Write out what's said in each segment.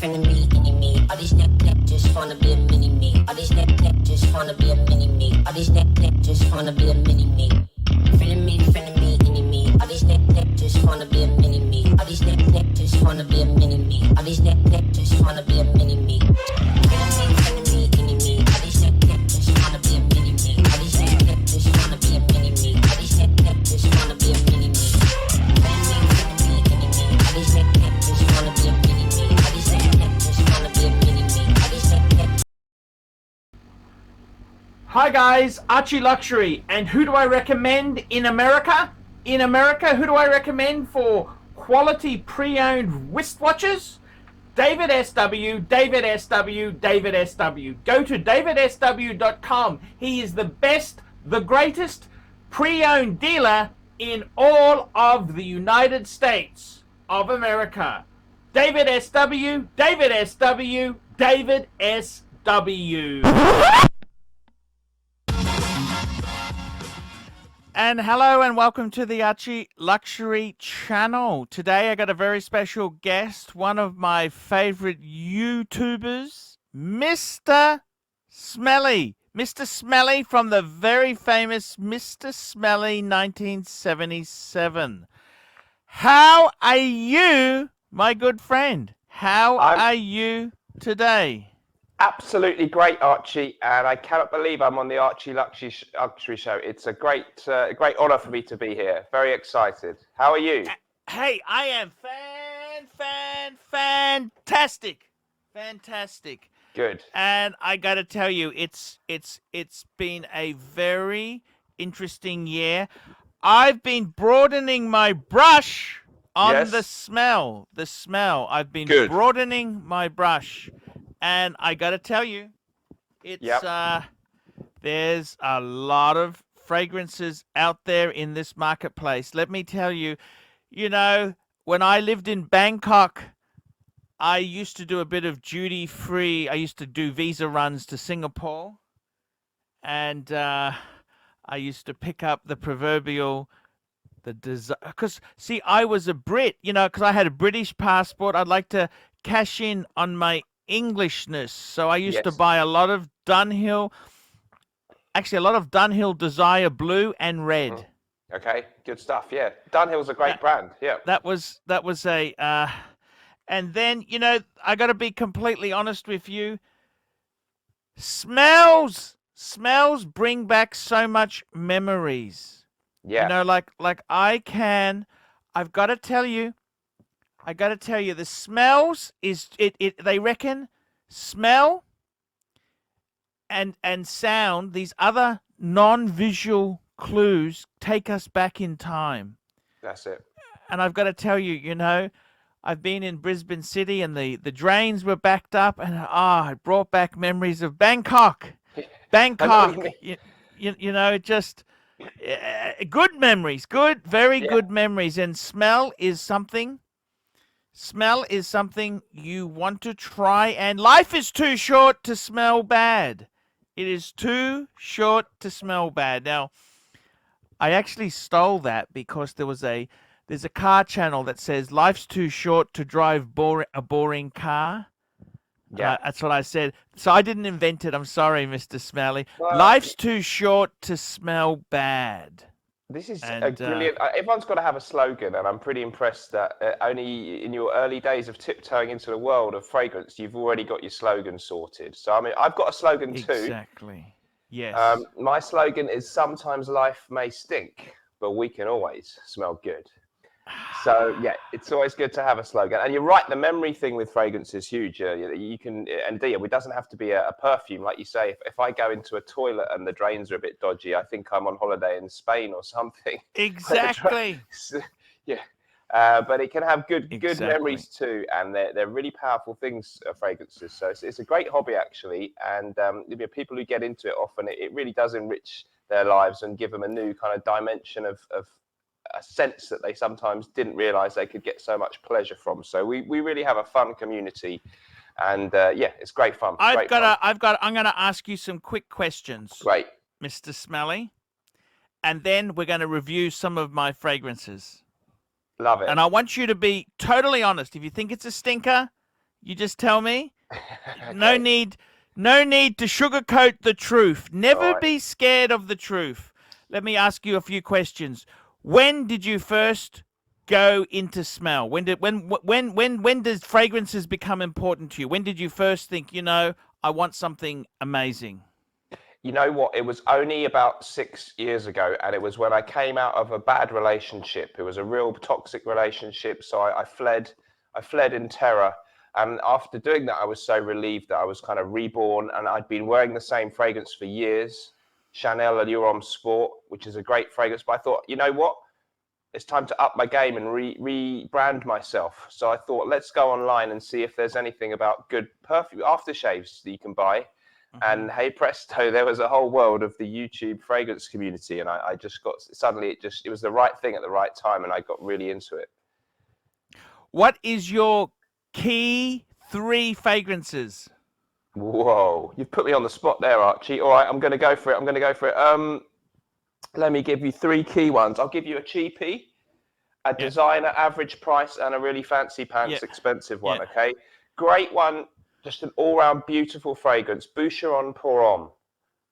frenemy, enemy. All these neck just wanna be a mini me. All these neck just wanna be a mini me. All these neck just wanna be a mini me. Frenemy, enemy. All these neck just wanna be a mini me. All these neck just wanna be a mini me. All these neck just wanna be a mini me. Frenemy, enemy. All these neck just wanna be a mini me. All these neck just wanna be a mini me. All these neck just wanna be a mini me. Frenemy, enemy. All these neck just wanna be a mini me. All these neck just wanna be a mini me. All these neck. Hi guys, ArchieLuxury, and who do I recommend in America? In America, who do I recommend for quality pre-owned wristwatches? David SW, David SW, David SW. Go to davidsw.com. He is the best, the greatest pre-owned dealer in all of the United States of America. David SW, David SW, David SW. And hello and welcome to the Archie Luxury channel. Today I got a very special guest, one of my favorite YouTubers, Mr. Smelly. Mr. Smelly from the very famous MrSmelly1977. How are you, my good friend? How are you today? Absolutely great, Archie, and I cannot believe I'm on the ArchieLuxury show. It's a great honor for me to be here. Very excited. How are you? Hey, I am fantastic. Good. And I got to tell you, it's been a very interesting year. I've been broadening my brush on the smell. I've been broadening my brush. And I got to tell you, there's a lot of fragrances out there in this marketplace. Let me tell you, when I lived in Bangkok, I used to do a bit of duty free. I used to do visa runs to Singapore. And I used to pick up the proverbial, because, see, I was a Brit, because I had a British passport. I'd like to cash in on my Englishness, so I used to buy a lot of Dunhill Desire Blue and Red. Okay, good stuff. Yeah, Dunhill's a great brand. Yeah, that was a and then I got to be completely honest with you. Smells bring back so much memories. Yeah, like I've got to tell you. The smells is they reckon smell and sound, these other non-visual clues, take us back in time. that's it. And I've got to tell you, I've been in Brisbane City and the drains were backed up, and it brought back memories of Bangkok. Just good memories, very good memories. And smell is something you want to try, and life is too short to smell bad. It is too short to smell bad. Now, I actually stole that because there's a car channel that says life's too short to drive a boring car. Yeah, that's what I said. So I didn't invent it. I'm sorry, Mr. Smelly. Well, life's too short to smell bad. This is a brilliant. Everyone's got to have a slogan, and I'm pretty impressed that only in your early days of tiptoeing into the world of fragrance, you've already got your slogan sorted. So, I mean, I've got a slogan too. Exactly. Yes. My slogan is sometimes life may stink, but we can always smell good. So, yeah, it's always good to have a slogan. And you're right, the memory thing with fragrance is huge. You can, and it doesn't have to be a perfume. Like you say, if I go into a toilet and the drains are a bit dodgy, I think I'm on holiday in Spain or something. Exactly. Yeah. But it can have good memories too. And they're really powerful things, fragrances. So it's a great hobby, actually. And people who get into it often, it really does enrich their lives and give them a new kind of dimension of a sense that they sometimes didn't realize they could get so much pleasure from. So we really have a fun community, and it's great fun. I'm going to ask you some quick questions. Great. Mr. Smelly, and then we're going to review some of my fragrances. Love it. And I want you to be totally honest. If you think it's a stinker, You just tell me. Okay. No need to sugarcoat the truth. All Never right. be scared of the truth. Let me ask you a few questions. When did you first go into smell? When does fragrances become important to you? When did you first think, I want something amazing? You know what? It was only about 6 years ago, and it was when I came out of a bad relationship. It was a real toxic relationship, so I fled. I fled in terror, and after doing that, I was so relieved that I was kind of reborn, and I'd been wearing the same fragrance for years, Chanel Allure Homme Sport, which is a great fragrance. But I thought, you know what? It's time to up my game and rebrand myself. So I thought, let's go online and see if there's anything about good perfume aftershaves that you can buy. And hey presto, there was a whole world of the YouTube fragrance community, and I just got suddenly it was the right thing at the right time, and I got really into it. What is your key 3 fragrances? Whoa, you've put me on the spot there, Archie. All right, I'm going to go for it. Let me give you 3 key ones. I'll give you a cheapie, a designer average price, and a really fancy pants expensive one. Okay, great one. Just an all-round beautiful fragrance, Boucheron Pour Homme.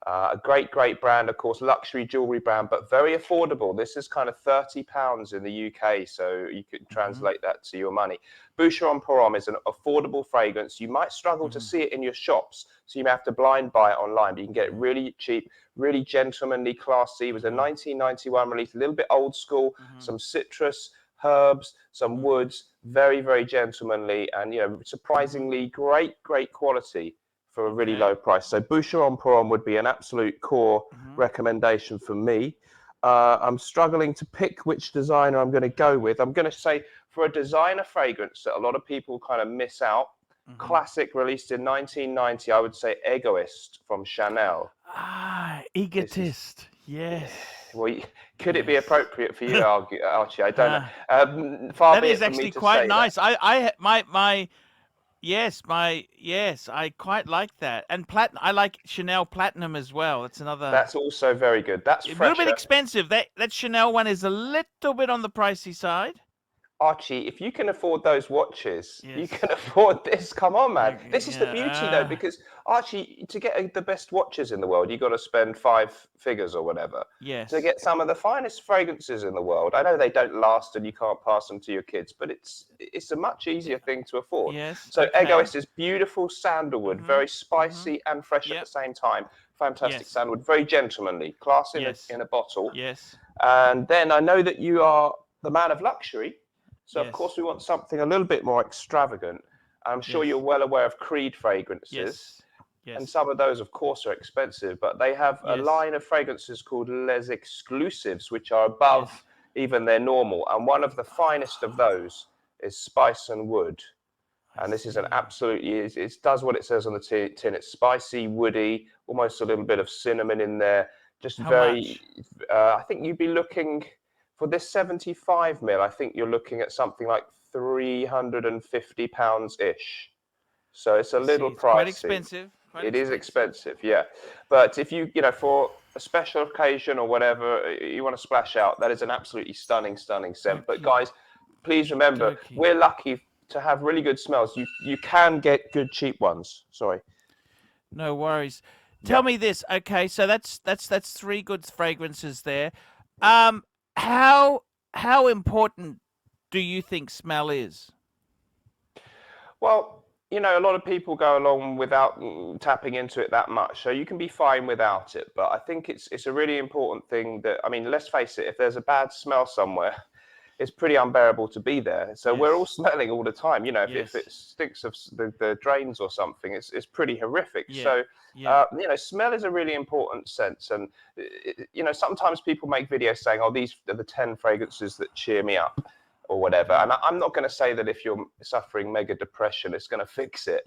A great brand, of course, luxury jewelry brand, but very affordable. This is kind of £30 in the UK, so you can translate that to your money. Boucheron Pour Homme is an affordable fragrance. You might struggle to see it in your shops, so you may have to blind buy it online, but you can get it really cheap, really gentlemanly, classy. It was a 1991 release, a little bit old school, some citrus, herbs, some woods, very gentlemanly, and surprisingly great quality for a really low price. So Boucheron Pour Homme would be an absolute core recommendation for me. I'm struggling to pick which designer I'm going to go with. I'm going to say for a designer fragrance that a lot of people kind of miss out, classic, released in 1990, I would say Egoist from Chanel. Egotist. Yes. Well, could it be appropriate for you, Archie? I don't know. That is actually quite nice. I quite like that. And I like Chanel Platinum as well. That's another. That's also very good. That's a little bit expensive. That Chanel one is a little bit on the pricey side. Archie, if you can afford those watches, you can afford this. Come on, man. This is the beauty, though, because, Archie, to get the best watches in the world, you've got to spend 5 figures or whatever. Yes. To get some of the finest fragrances in the world. I know they don't last and you can't pass them to your kids, but it's a much easier thing to afford. Yes. So Egoist is beautiful sandalwood, very spicy and fresh at the same time. Fantastic sandalwood, very gentlemanly, classy in a bottle. Yes. And then I know that you are the man of luxury. So, of course, we want something a little bit more extravagant. I'm sure you're well aware of Creed fragrances. Yes. And some of those, of course, are expensive, but they have a line of fragrances called Les Exclusives, which are above even their normal. And one of the finest of those is Spice and Wood. And this is an absolutely, it does what it says on the tin. It's spicy, woody, almost a little bit of cinnamon in there. Just very, I think you'd be looking... For this 75 ml, I think you're looking at something like £350-ish. So it's a little pricey. Quite expensive. It is expensive, yeah. But if you for a special occasion or whatever, you want to splash out, that is an absolutely stunning scent. But guys, please remember, we're lucky to have really good smells. You can get good cheap ones. Sorry. No worries. Tell me this. Okay, so that's 3 good fragrances there. How important do you think smell is? Well, a lot of people go along without tapping into it that much, so you can be fine without it. But I think it's a really important thing that, let's face it, if there's a bad smell somewhere, it's pretty unbearable to be there. So we're all smelling all the time. If it stinks of the drains or something, it's pretty horrific. So, smell is a really important sense. And, sometimes people make videos saying, oh, these are the 10 fragrances that cheer me up or whatever. And I'm not going to say that if you're suffering mega depression, it's going to fix it,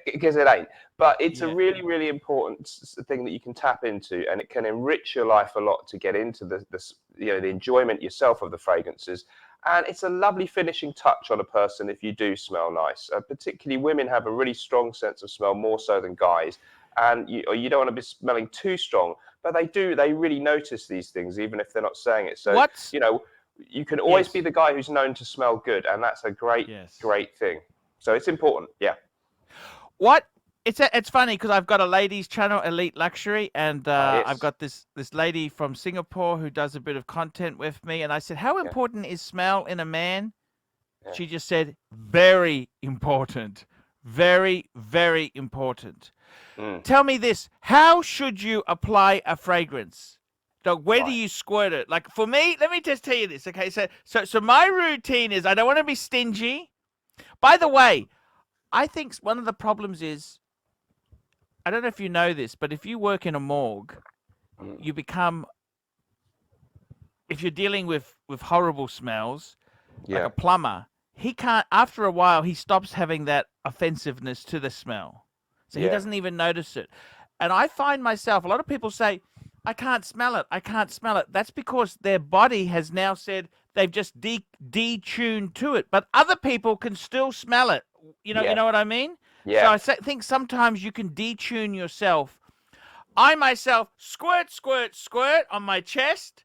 because it ain't. But it's a really, really important thing that you can tap into, and it can enrich your life a lot to get into the enjoyment yourself of the fragrances. And it's a lovely finishing touch on a person if you do smell nice. Particularly women have a really strong sense of smell, more so than guys. And you don't want to be smelling too strong, but they really notice these things, even if they're not saying it. So, you can always be the guy who's known to smell good, and that's a great thing. So it's important. Yeah. What? It's funny because I've got a ladies channel, Elite Luxury, and I've Yes. got this lady from Singapore who does a bit of content with me, and I said, how Yeah. important is smell in a man? Yeah. She just said, very important. Very, very important. Mm. Tell me this, how should you apply a fragrance? Dog, where do Right. you squirt it? Like for me, let me just tell you this, okay? So my routine is I don't want to be stingy. By the way, I think one of the problems is, I don't know if you know this, but if you work in a morgue, you become, if you're dealing with horrible smells, like Yeah. a plumber, he can't, after a while, he stops having that offensiveness to the smell. So he Yeah. doesn't even notice it. And I find myself, a lot of people say, I can't smell it. I can't smell it. That's because their body has now said they've just detuned to it. But other people can still smell it. You Yeah. know what I mean? Yeah. So I think sometimes you can detune yourself. I myself squirt, squirt, squirt on my chest.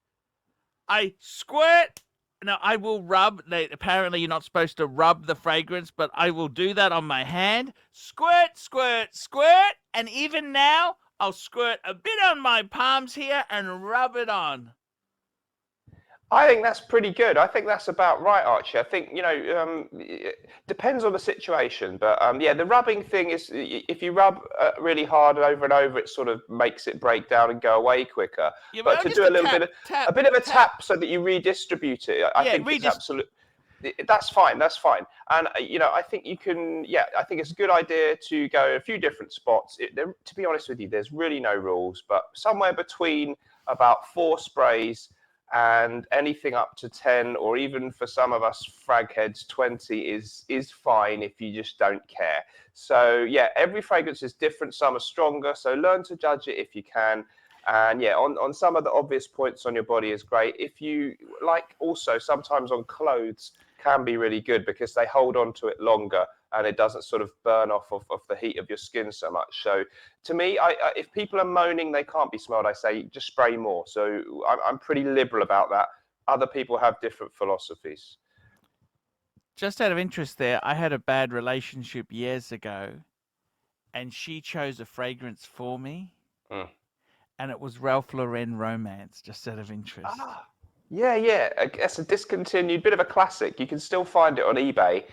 I squirt. Now, I will rub. Apparently, you're not supposed to rub the fragrance, but I will do that on my hand. Squirt, squirt, squirt. And even now, I'll squirt a bit on my palms here and rub it on. I think that's pretty good. I think that's about right, Archie. I think, it depends on the situation. But yeah, the rubbing thing is, if you rub really hard and over, it sort of makes it break down and go away quicker. Yeah, But to just do a little tap, bit of tap, a bit of a tap. tap so that you redistribute it, I Yeah, think it's absolute. That's fine. That's fine. And I think you can. Yeah, I think it's a good idea to go a few different spots. To be honest with you, there's really no rules, but somewhere between about 4 sprays and anything up to 10, or even for some of us frag heads, 20 is fine if you just don't care. So yeah, every fragrance is different. Some are stronger, so learn to judge it if you can. And yeah, on some of the obvious points on your body is great. If you like, also sometimes on clothes can be really good because they hold on to it longer and it doesn't sort of burn off of the heat of your skin so much. So to me, if people are moaning they can't be smelled, I say just spray more. So I'm pretty liberal about that. Other people have different philosophies. Just out of interest there, I had a bad relationship years ago, and she chose a fragrance for me, and it was Ralph Lauren Romance, just out of interest. Yeah. That's a discontinued, bit of a classic. You can still find it on eBay.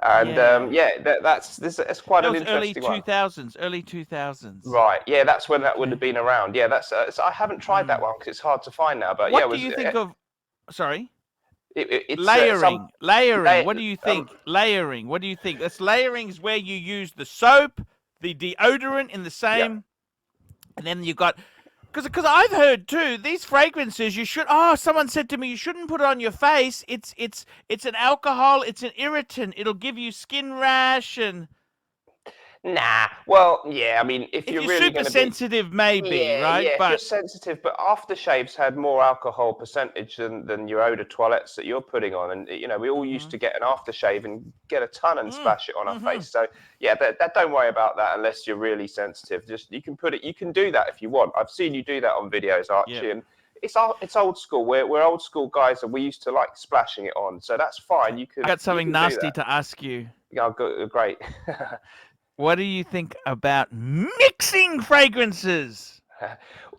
And that's quite an interesting one. Early 2000s. Right, yeah, that's when that would have been around. Yeah, that's. So I haven't tried that one because it's hard to find now. But what yeah, do you think of? Sorry. It's layering. What do you think? Layering. What do you think? That's layering is where you use the soap, the deodorant in the same, Yep. and then you got. Because I've heard too, these fragrances you should. Oh, someone said to me you shouldn't put it on your face. It's an alcohol. It's an irritant. It'll give you skin rash and. Nah, well, yeah. I mean, if you're you're really super going to sensitive, maybe, right? Yeah, if But you're sensitive, but aftershaves had more alcohol percentage than your eau de toilettes that you're putting on, and we all used to get an aftershave and get a ton and splash it on our face. So yeah, that don't worry about that unless you're really sensitive. Just you can do that if you want. I've seen you do that on videos, Archie, and it's old school. We're old school guys, and we used to like splashing it on. So that's fine. You can. I got something nasty to ask you. Yeah, great. What do you think about mixing fragrances?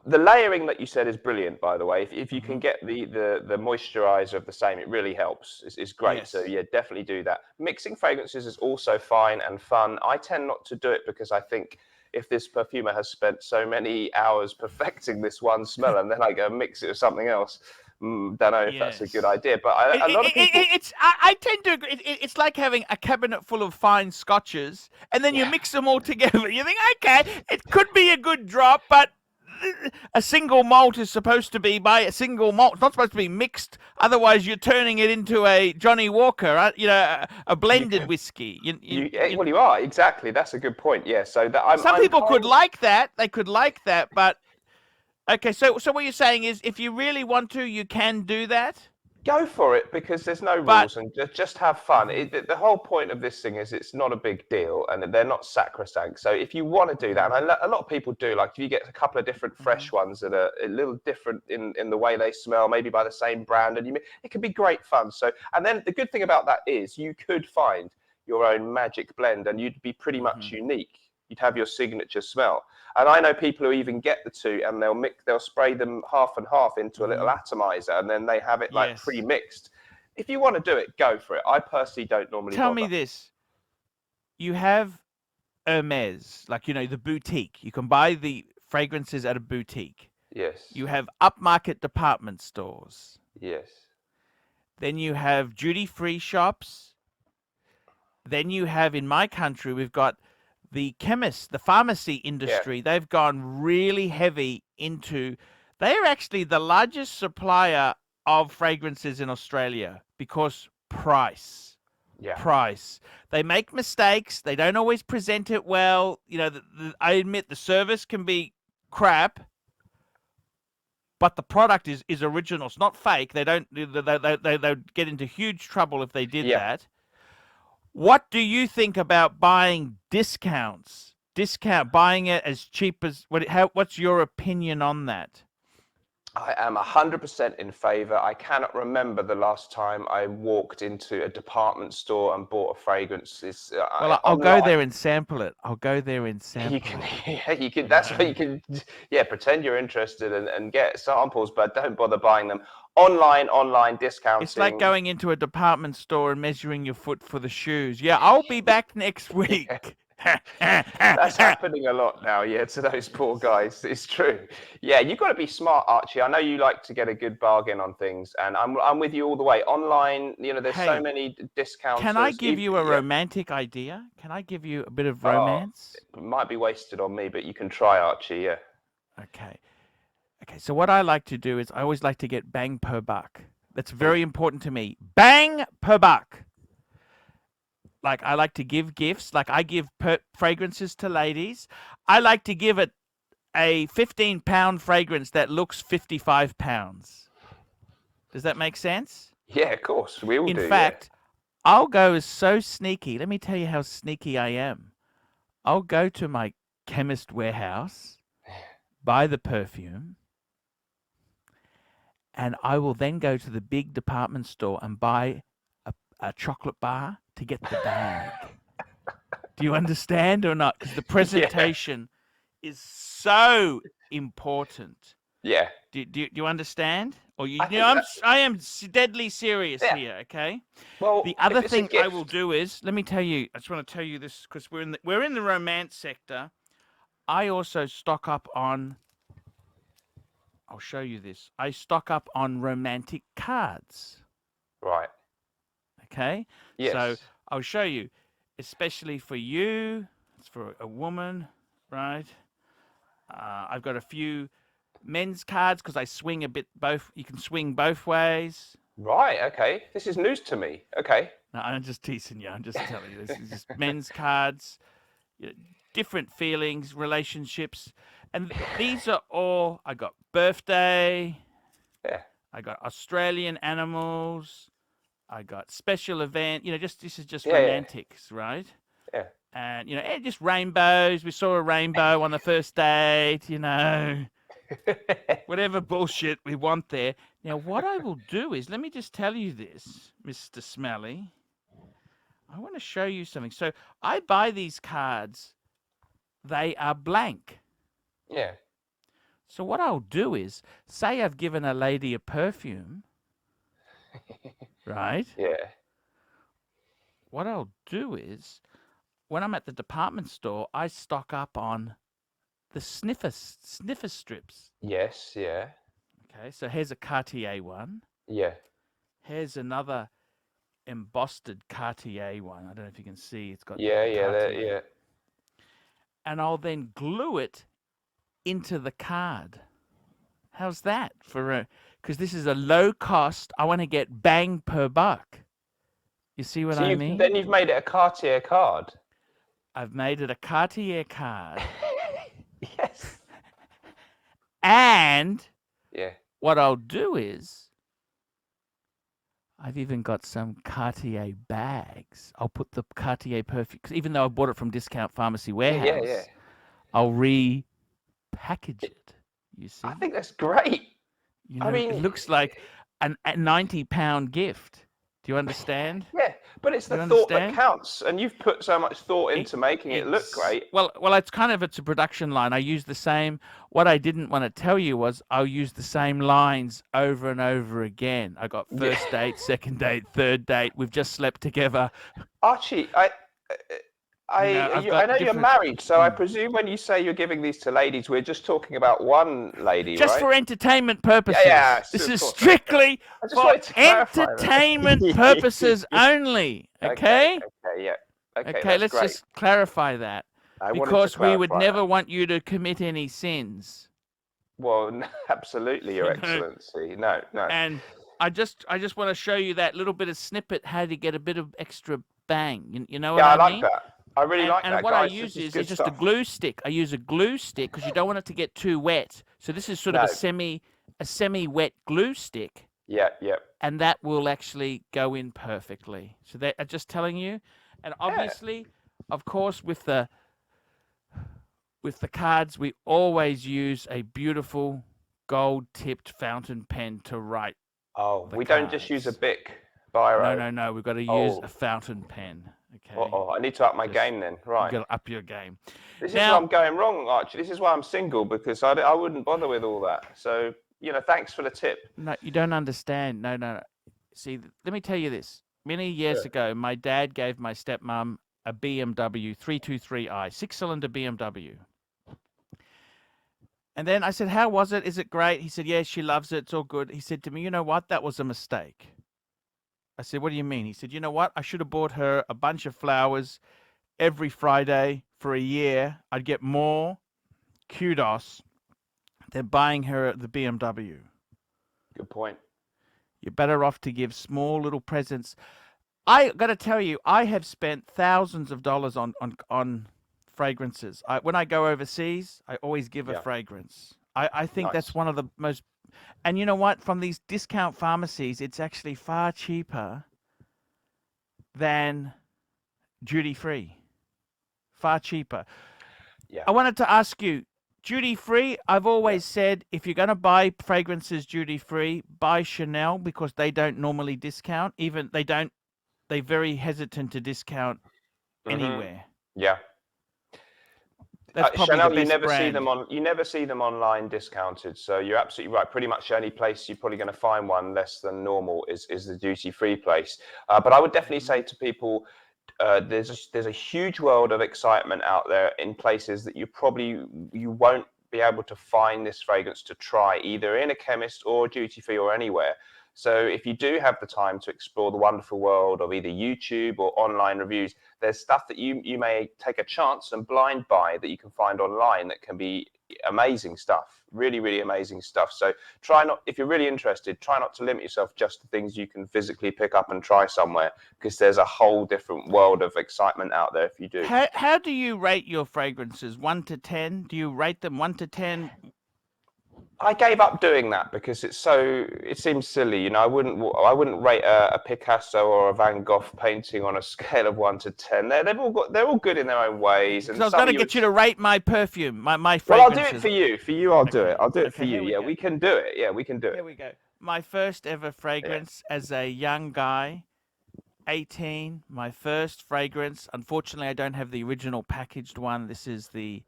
The layering that you said is brilliant, by the way. If you can get the moisturizer of the same, it really helps. It's great. Yes. So yeah, definitely do that. Mixing fragrances is also fine and fun. I tend not to do it because I think if this perfumer has spent so many hours perfecting this one smell and then I go mix it with something else, don't know if that's a good idea. But a lot of people... I tend to agree. It's like having a cabinet full of fine scotches and then you mix them all together. You think, okay, it could be a good drop, but a single malt is supposed to be by a single malt. It's not supposed to be mixed. Otherwise, you're turning it into a Johnny Walker, a blended whiskey. Well, you are. Exactly. That's a good point. Yeah. So that some people could like that. They could like that, but... Okay, so what you're saying is if you really want to, you can do that? Go for it because there's no rules and just have fun. The whole point of this thing is it's not a big deal and they're not sacrosanct. So if you want to do that, and a lot of people do, like if you get a couple of different fresh ones that are a little different in the way they smell, maybe by the same brand, and it can be great fun. So, and then the good thing about that is you could find your own magic blend, and you'd be pretty much unique. You'd have your signature smell. And I know people who even get the two and they'll spray them half and half into a little atomizer, and then they have it like pre-mixed. If you want to do it, go for it. I personally don't normally Tell bother. me this. You have Hermes, like, you know, the boutique. You can buy the fragrances at a boutique. Yes. You have upmarket department stores. Yes. Then you have duty-free shops. Then you have, in my country, we've got the chemists, the pharmacy industry. Yeah. They've gone really heavy into... They're actually the largest supplier of fragrances in Australia because price. Yeah. Price. They make mistakes. They don't always present it well. You know, I admit the service can be crap, but the product is original. It's not fake. They don't. They get into huge trouble if they did that. What do you think about buying discounts? Buying it as cheap as what's your opinion on that? I am 100% in favour. I cannot remember the last time I walked into a department store and bought a fragrance. Well, I'll go there and sample it. You can. That's where you can. Yeah, pretend you're interested and get samples, but don't bother buying them online discounting. It's like going into a department store and measuring your foot for the shoes. Yeah, I'll be back next week. That's happening a lot now, to those poor guys. It's true. Yeah, you've got to be smart, Archie. I know you like to get a good bargain on things, and I'm with you all the way. Online, there's so many discounts. Can I give you a romantic idea? Can I give you a bit of romance? It might be wasted on me, but you can try, Archie, yeah. Okay, so what I like to do is I always like to get bang per buck. That's very important to me. Bang per buck. Like, I like to give gifts. Like, I give fragrances to ladies. I like to give it a 15-pound fragrance that looks 55 pounds. Does that make sense? Yeah, of course. We all do. In fact, I'll go so sneaky. Let me tell you how sneaky I am. I'll go to my chemist warehouse, buy the perfume, and I will then go to the big department store and buy a chocolate bar to get the bag. Do you understand or not? Because the presentation is so important. Yeah. Do you understand? Or I am deadly serious here. Okay. Well, the other thing I will do is, let me tell you. I just want to tell you this because we're in the romance sector. I also stock up on. I'll show you this. I stock up on romantic cards. Right. Okay. Yes. So I'll show you, especially for you. It's for a woman, right? I've got a few men's cards because I swing a bit both. You can swing both ways. Right. Okay. This is news to me. Okay. No, I'm just teasing you. I'm just telling you. This is just men's cards, different feelings, relationships, and these are all. I got birthday. Yeah. I got Australian animals. I got special event, this is just romantics, right? Yeah. And, just rainbows. We saw a rainbow on the first date, whatever bullshit we want there. Now, what I will do is, let me just tell you this, Mr. Smelly. I want to show you something. So I buy these cards. They are blank. Yeah. So what I'll do is, say I've given a lady a perfume. Right? Yeah. What I'll do is, when I'm at the department store, I stock up on the sniffer strips. Yes, yeah. Okay, so here's a Cartier one. Yeah. Here's another embossed Cartier one. I don't know if you can see. It's got yeah. And I'll then glue it into the card. How's that because this is a low cost. I want to get bang per buck. You see what I mean? Then you've made it a Cartier card. I've made it a Cartier card. Yes. And what I'll do is, I've even got some Cartier bags. I'll put the Cartier perfume, because even though I bought it from Discount Pharmacy Warehouse, I'll repackage it. You see? I think that's great. It looks like a 90-pound gift. Do you understand? Yeah, but it's the You thought that understand? counts, and you've put so much thought into making it look great. Well, it's a production line. I use the same. What I didn't want to tell you was I'll use the same lines over and over again. I got first date, second date, third date. We've just slept together. Archie, I've I got know you're different. married, so I presume when you say you're giving these to ladies, we're just talking about one lady, Just right? for entertainment purposes. Yeah, This of is course. strictly I just for wanted to clarify that. entertainment purposes only. Okay? Okay, yeah. Okay, Okay, that's let's great. just clarify that. I wanted to Because we would clarify never that. want you to commit any sins. Well, absolutely, Your Excellency. No. And I just want to show you that little bit of snippet how to get a bit of extra bang. You know what Yeah, I I like mean? that. I really like that, And what guys. I use This is good just a stuff. glue stick. I use a glue stick because you don't want it to get too wet. So this is sort of No. a semi-wet glue stick, Yeah. and that will actually go in perfectly. So that I'm just telling you. And obviously, of course, with the cards, we always use a beautiful gold-tipped fountain pen to write. Oh, the we don't just use a cards. Bic biro. No. We've got to use Oh. a fountain pen. Okay. I need to up my game then. Right. You got to up your game. This is where I'm going wrong, Archie. This is why I'm single, because I wouldn't bother with all that. So, thanks for the tip. No, you don't understand. No. See, let me tell you this. Many years ago, my dad gave my stepmom a BMW 323i, 6-cylinder BMW. And then I said, how was it? Is it great? He said, yeah, she loves it. It's all good. He said to me, you know what? That was a mistake. I said, what do you mean? He said, you know what? I should have bought her a bunch of flowers every Friday for a year. I'd get more kudos than buying her the BMW. Good point. You're better off to give small little presents. I got to tell you, I have spent thousands of dollars on fragrances. When I go overseas, I always give a fragrance. I think that's one of the most. And you know what? From these discount pharmacies, it's actually far cheaper than duty free. Far cheaper. Yeah. I wanted to ask you, duty free, I've always said if you're going to buy fragrances duty free, buy Chanel because they don't normally discount. They're very hesitant to discount anywhere. Yeah. That's probably Chanel, the best you never see them online discounted. So you're absolutely right. Pretty much any place you're probably going to find one less than normal is the duty free place. But I would definitely say to people, there's a huge world of excitement out there in places that you won't be able to find this fragrance to try either in a chemist or duty free or anywhere. So if you do have the time to explore the wonderful world of either YouTube or online reviews, there's stuff that you may take a chance and blind buy that you can find online that can be amazing stuff, really, really amazing stuff. So if you're really interested, try not to limit yourself just to things you can physically pick up and try somewhere, because there's a whole different world of excitement out there if you do. How do you rate your fragrances? 1 to 10? Do you rate them 1 to 10? I gave up doing that because it seems silly. I wouldn't rate a Picasso or a Van Gogh painting on a scale of 1 to 10. They're all good in their own ways. And I was going to get you to rate my perfume, my fragrances. Well, I'll do it for you. For you, I'll do it. I'll do it for you. Yeah, we can do it. Yeah, we can do it. Here we go. My first ever fragrance as a young guy, 18. My first fragrance. Unfortunately, I don't have the original packaged one. This is the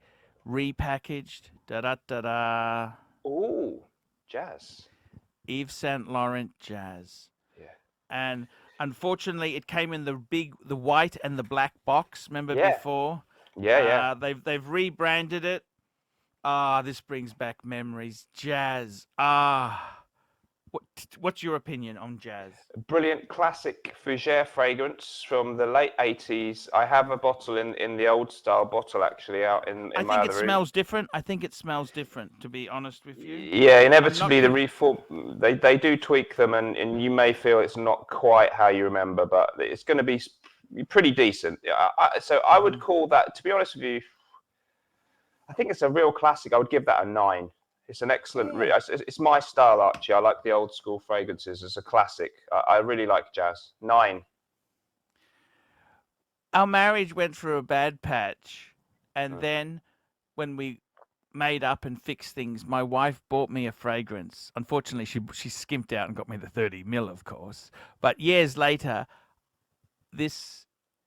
repackaged. Da-da-da-da. Oh, jazz. Yves Saint Laurent Jazz. Yeah. And unfortunately, it came in the white and the black box. Remember before? Yeah. They've rebranded it. This brings back memories. Jazz. What's your opinion on Jazz? Brilliant classic Fougere fragrance from the late 80s. I have a bottle in the old style bottle actually out in my other room. I think it smells different. I think it smells different, to be honest with you. Yeah, inevitably the reform, they do tweak them and you may feel it's not quite how you remember, but it's going to be pretty decent. So I would call that, to be honest with you, I think it's a real classic. I would give that a 9. It's an excellent. It's my style, Archie. I like the old school fragrances. It's a classic. I really like Jazz. 9. Our marriage went through a bad patch, and then when made up and fix things, my wife bought me a fragrance. Unfortunately, she skimped out and got me the 30 ml, of course. But years later,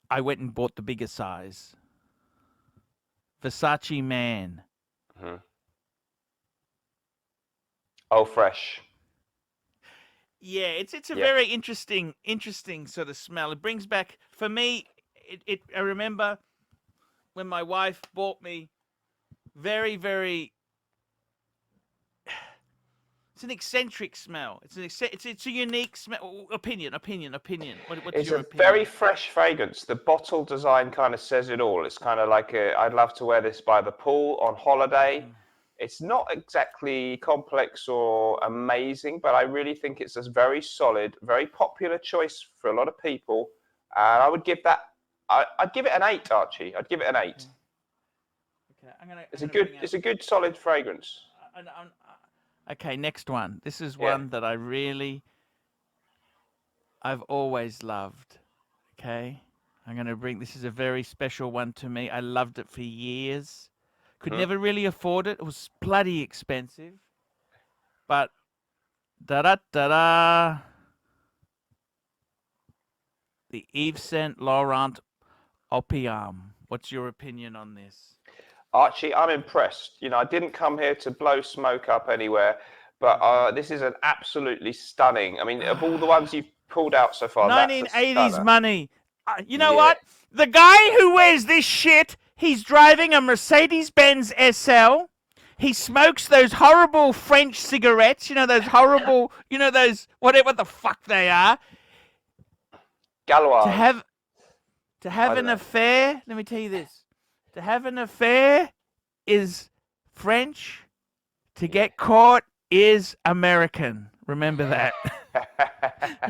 I went and bought the bigger size. Versace Man. Mm-hmm. Oh, fresh. Yeah, it's a very interesting sort of smell. It brings back, for me, I remember when my wife bought me very, very. It's an eccentric smell. It's a unique smell. Opinion. What's It's your a opinion? very fresh fragrance. The bottle design kind of says it all. It's kind of like I'd love to wear this by the pool on holiday. It's not exactly complex or amazing, but I really think it's a very solid, very popular choice for a lot of people. And I would give that. I'd give it an 8, Archie. I'd give it an 8. Okay, It's a good solid fragrance. Okay, next one. This is one that I've always loved. Okay, this is a very special one to me. I loved it for years. Could never really afford it. It was bloody expensive. But the Yves Saint Laurent Opium. What's your opinion on this? Archie, I'm impressed. I didn't come here to blow smoke up anywhere, but this is an absolutely stunning. I mean, of all the ones you've pulled out so far, 1980s money. You know what? The guy who wears this shit, he's driving a Mercedes-Benz SL. He smokes those horrible French cigarettes. Those horrible. Those whatever the fuck they are. Galois. To have an affair. Let me tell you this. To have an affair is French. To get caught is American. Remember that.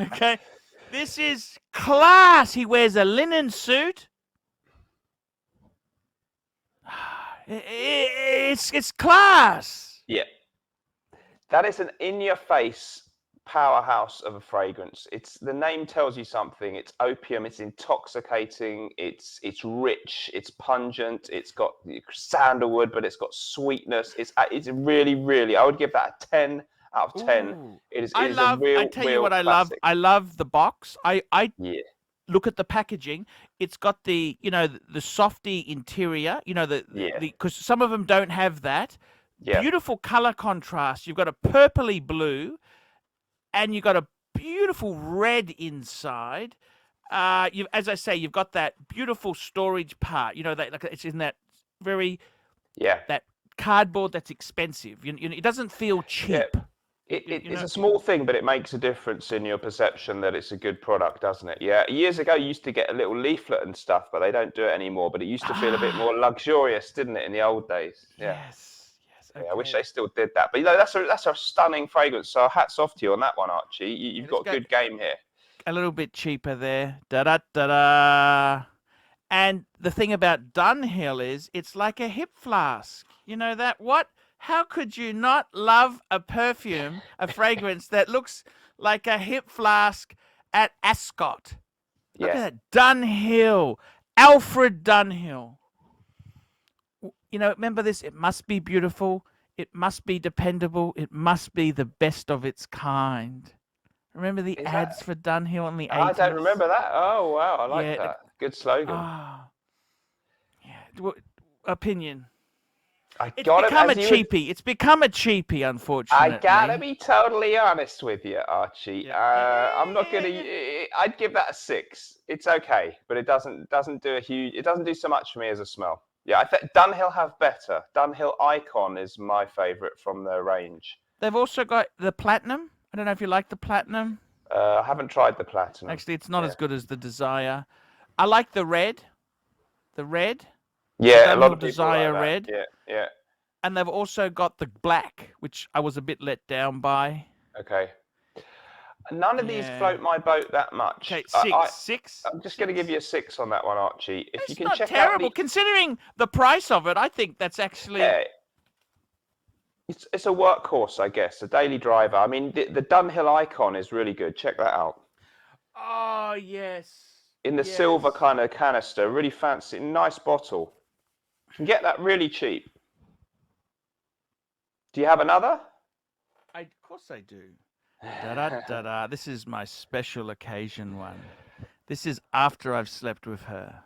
Okay. This is class. He wears a linen suit. It's class. Yeah. That is an in-your-face powerhouse of a fragrance. The name tells you something. It's opium. It's intoxicating. It's rich. It's pungent. It's got sandalwood, but it's got sweetness. It's really, really. I would give that a 10 out of 10. Ooh. It is a real. I tell you what classic. I love. I love the box. I look at the packaging. It's got the softy interior. Because some of them don't have that. Yeah. Beautiful color contrast. You've got a purpley blue. And you've got a beautiful red inside. As I say, you've got that beautiful storage part. It's in that very that cardboard that's expensive. It doesn't feel cheap. Yeah. It's a small thing, but it makes a difference in your perception that it's a good product, doesn't it? Yeah. Years ago, you used to get a little leaflet and stuff, but they don't do it anymore. But it used to feel a bit more luxurious, didn't it, in the old days? Yeah. Yes. Okay. Yeah, I wish they still did that. But that's a stunning fragrance. So hats off to you on that one, Archie. You've got a good game here. A little bit cheaper there. Da-da-da-da. And the thing about Dunhill is it's like a hip flask. You know that? What? How could you not love a perfume, a fragrance that looks like a hip flask at Ascot? Look at that. Dunhill. Alfred Dunhill. Remember this? It must be beautiful. It must be dependable. It must be the best of its kind. Remember the ads for Dunhill in the 80s? I don't remember that. Oh, wow. I like that. Good slogan. Yeah. Opinion. It's become a cheapie, unfortunately. I gotta be totally honest with you, Archie. I'm not gonna. I'd give that a 6. It's okay, but it doesn't do so much for me as a smell. Yeah, I think Dunhill have better. Dunhill Icon is my favorite from their range. They've also got the Platinum. I don't know if you like the Platinum. I haven't tried the Platinum. Actually, it's not as good as the Desire. I like the Red. The Red. Yeah, a lot of people Desire like Red. that. Yeah. And they've also got the Black, which I was a bit let down by. Okay. None of these float my boat that much. Okay, 6. I'm just going to give you a 6 on that one, Archie. If it's you can not check terrible. out Considering the price of it, I think that's actually... Yeah. It's a workhorse, I guess, a daily driver. I mean, the Dunhill Icon is really good. Check that out. Oh, yes. In the silver kind of canister, really fancy, nice bottle. You can get that really cheap. Do you have another? Of course I do. Da-da-da-da. This is my special occasion one. This is after I've slept with her.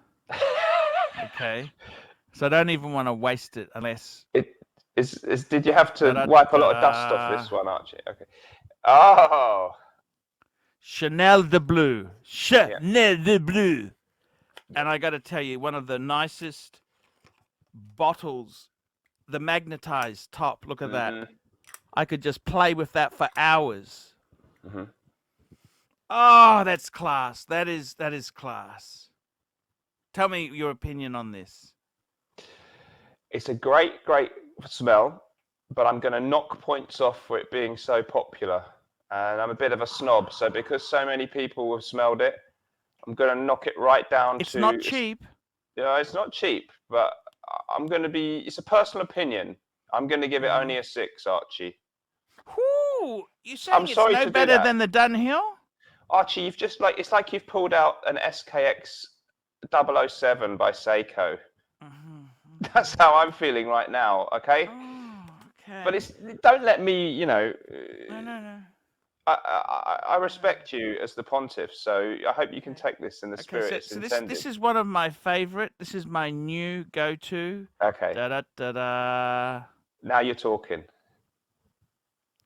Okay? So I don't even want to waste it unless... Did you have to wipe a lot of dust off this one, Archie? Okay. Oh! Chanel de Bleu. Chanel de Bleu. And I got to tell you, one of the nicest bottles, the magnetized top. Look at that. I could just play with that for hours. Oh, that's class. That is class. Tell me your opinion on this. It's a great smell, but I'm going to knock points off for it being so popular. And I'm a bit of a snob, so because so many people have smelled it, I'm going to knock it right down to... It's not cheap. Yeah, it's not cheap, but I'm going to be... It's a personal opinion. I'm going to give it only a 6, Archie. Whoo! You're saying it's no better than the Dunhill? Archie, you've just it's like you've pulled out an SKX 007 by Seiko. That's how I'm feeling right now, okay? Oh, okay. But don't let me, No. I respect you as the pontiff, so I hope you can take this in the spirit it's intended. This is one of my favorite. This is my new go-to. Okay. Da-da-da-da. Now you're talking.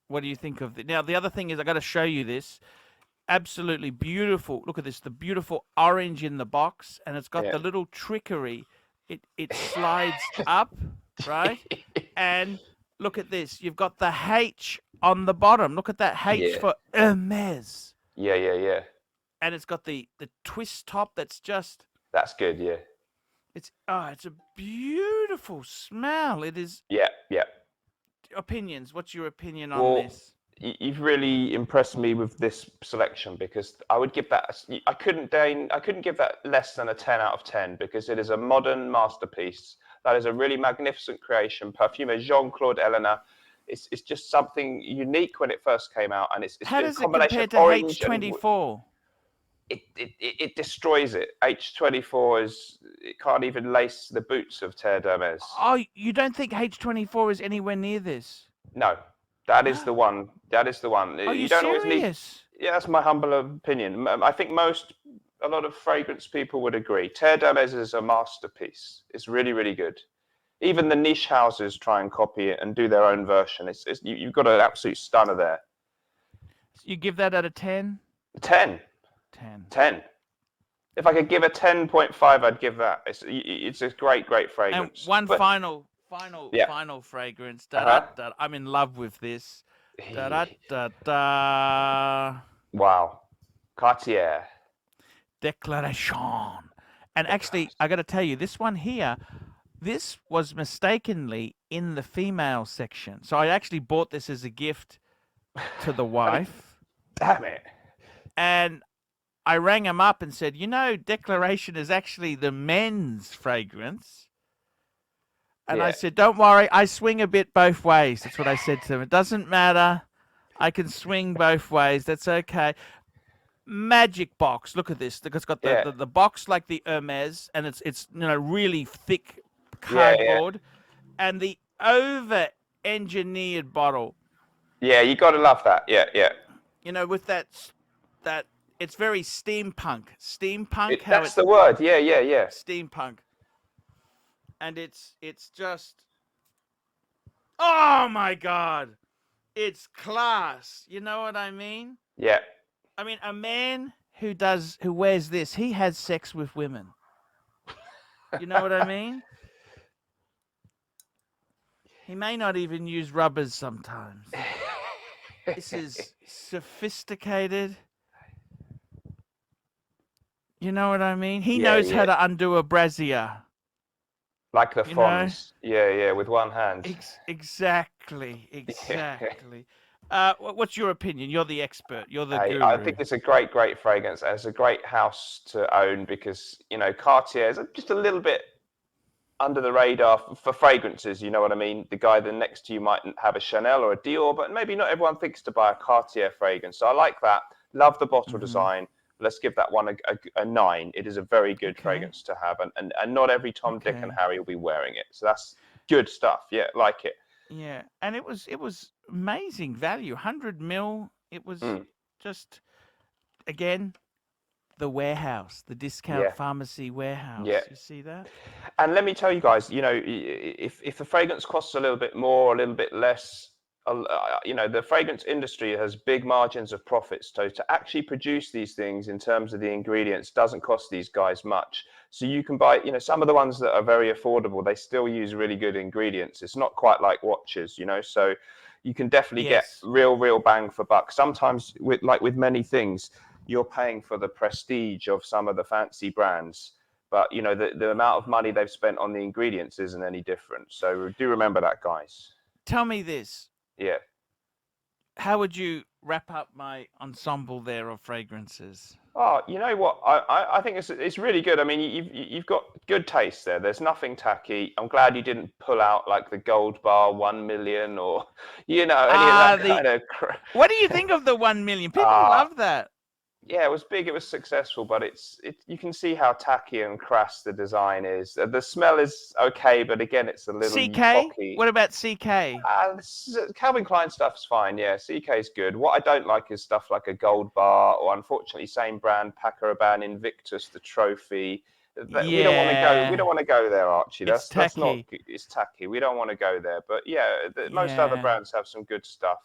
What do you think of it? Now, the other thing is I got to show you this. Absolutely beautiful. Look at this, the beautiful orange in the box, and it's got the little trickery. It slides up, right? And look at this. You've got the H on the bottom. Look at that H for Hermes. Yeah. And it's got the twist top that's just... That's good, yeah. It's a beautiful smell. It is... Yeah. Opinions. What's your opinion on this? You've really impressed me with this selection because I would give that... I couldn't give that less than a 10 out of 10 because it is a modern masterpiece. That is a really magnificent creation. Perfumer Jean-Claude Elena. It's just something unique when it first came out, and it's How a does it combination compare of to orange H24? It destroys it. H24 it can't even lace the boots of Terre d'Hermes. Oh, you don't think H24 is anywhere near this? No, that is the one. That is the one. Are you don't serious? always need. Yeah, that's my humble opinion. I think a lot of fragrance people would agree. Terre d'Hermes is a masterpiece. It's really, really good. Even the niche houses try and copy it and do their own version. You've got an absolute stunner there. You give that out of 10? 10. 10. If I could give a 10.5, I'd give that. It's a great fragrance. And one final fragrance. I'm in love with this. Wow. Katya Declaration. And actually, I got to tell you, this one here, this was mistakenly in the female section. So I actually bought this as a gift to the wife. Damn it. And I rang him up and said, Declaration is actually the men's fragrance. And I said, don't worry, I swing a bit both ways. That's what I said to him. It doesn't matter. I can swing both ways. That's okay. Magic box. Look at this. It's got the box like the Hermes, and it's really thick cardboard, and the over-engineered bottle. Yeah, you got to love that. Yeah. With that it's very steampunk. That's the word. Yeah. Steampunk. And it's just, oh my God, it's class. You know what I mean? Yeah. I mean, a man who wears this, he has sex with women. You know what I mean? He may not even use rubbers sometimes. This is sophisticated. You know what I mean? He knows how to undo a brassiere. Like the Fonz. Yeah, with one hand. Exactly. What's your opinion? You're the expert. You're the guru. I think it's a great fragrance. And it's a great house to own because, Cartier is just a little bit under the radar for fragrances. You know what I mean? The guy next to you might have a Chanel or a Dior, but maybe not everyone thinks to buy a Cartier fragrance. So I like that. Love the bottle design. Let's give that one a 9. It is a very good fragrance to have. And not every Tom, Dick and Harry will be wearing it. So that's good stuff. Yeah, like it. Yeah, and it was amazing value, 100 mil. It was Mm, just again the warehouse, the discount yeah, pharmacy yeah. warehouse. You see that? And let me tell you guys, you know, if the fragrance costs a little bit more, a little bit less, you know, the fragrance industry has big margins of profits. So to actually produce these things in terms of the ingredients doesn't cost these guys much. So you can buy, you know, some of the ones that are very affordable, they still use really good ingredients. It's not quite like watches, you know, so you can definitely get Yes. real bang for buck. Sometimes with like with many things, you're paying for the prestige of some of the fancy brands, but you know the amount of money they've spent on the ingredients isn't any different. So do remember that, guys. Tell me this. Yeah. How would you wrap up my ensemble there of fragrances? Oh, you know what? I think it's really good. I mean, you've got good taste there. There's nothing tacky. I'm glad you didn't pull out like the Gold Bar 1 million or you know any of Ah, that the kind of. what do you think of the 1 million? People Uh, love that. yeah, it was big. It was successful, but you can see how tacky and crass the design is. The smell is okay, but again, it's a little CK? epochy. What about CK? Calvin Klein stuff's fine, yeah. CK's good. What I don't like is stuff like a Gold Bar or, unfortunately, same brand, Paco Rabanne Invictus, the trophy. We don't want to go. We don't Yeah, want to go there, Archie. it's That's not. tacky. It's tacky. We don't want to go there. But yeah, most other Yeah, brands have some good stuff.